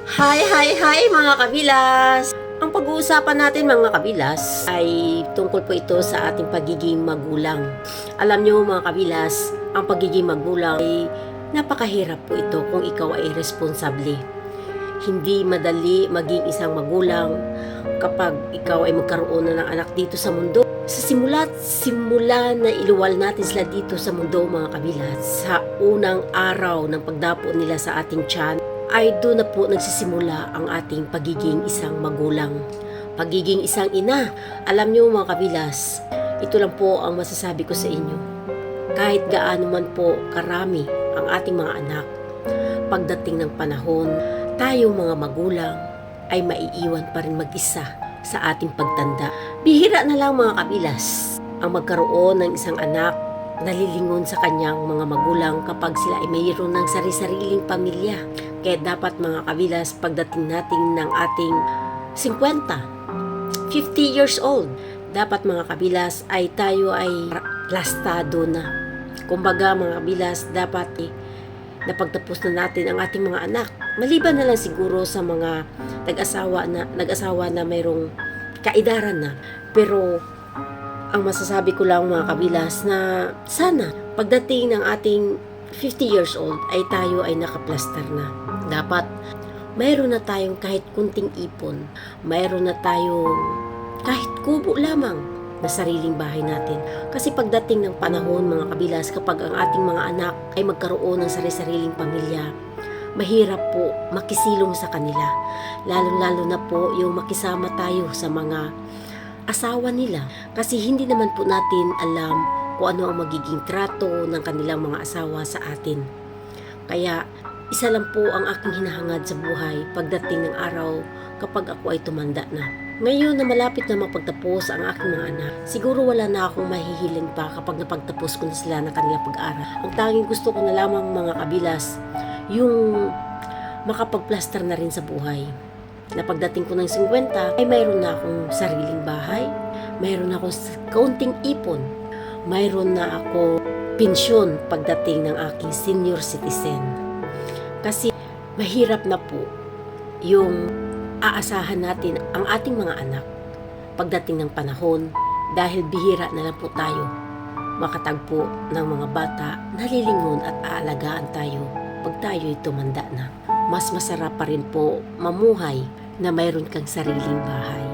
Hi mga kabilas! Ang pag-uusapan natin mga kabilas ay tungkol po ito sa ating pagiging magulang. Alam nyo mga kabilas, ang pagiging magulang ay napakahirap po ito kung ikaw ay responsable. Hindi madali maging isang magulang kapag ikaw ay magkaroon na ng anak dito sa mundo. Sa simula na iluwal natin sila dito sa mundo mga kabilas, sa unang araw ng pagdapo nila sa ating tiyan, ay doon na po nagsisimula ang ating pagiging isang magulang. Pagiging isang ina. Alam niyo mga kabilas, ito lang po ang masasabi ko sa inyo. Kahit gaano man po karami ang ating mga anak, pagdating ng panahon, tayo mga magulang ay maiiwan pa rin mag-isa sa ating pagtanda. Bihira na lang mga kabilas ang magkaroon ng isang anak nalilingon sa kanyang mga magulang kapag sila ay mayroon ng sari-sariling pamilya. Kaya dapat mga kabilas, pagdating natin ng ating 50 years old, dapat mga kabilas ay tayo ay plastado na. Kumbaga mga kabilas, dapat napagtapos na natin ang ating mga anak. Maliban na lang siguro sa mga nag-asawa na mayroong kaedaran na. Pero ang masasabi ko lang mga kabilas na sana pagdating ng ating 50 years old ay tayo ay nakaplastar na. Dapat mayroon na tayong kahit kunting ipon, mayroon na tayong kahit kubo lamang na sariling bahay natin. Kasi pagdating ng panahon mga kabilas, kapag ang ating mga anak ay magkaroon ng sari-sariling pamilya, mahirap po makisilong sa kanila. Lalo na po yung makisama tayo sa mga asawa nila. Kasi hindi naman po natin alam kung ano ang magiging trato ng kanilang mga asawa sa atin. Kaya isa lang po ang aking hinahangad sa buhay pagdating ng araw kapag ako ay tumanda na. Ngayon na malapit na mapagtapos ang aking mga anak, siguro wala na akong mahihiling pa kapag napagtapos ko na sila ng kanilang pag-aaral. Ang tanging gusto ko na lamang mga kabilas, yung makapagplaster na rin sa buhay. Na pagdating ko ng 50, ay mayroon na akong sariling bahay, mayroon na akong kaunting ipon, mayroon na ako pensyon pagdating ng aking senior citizen. Kasi mahirap na po yung aasahan natin ang ating mga anak pagdating ng panahon dahil bihira na lang po tayo makatagpo ng mga bata na lilingon at aalagaan tayo pag tayo'y tumanda na. Mas masarap pa rin po mamuhay na mayroon kang sariling bahay.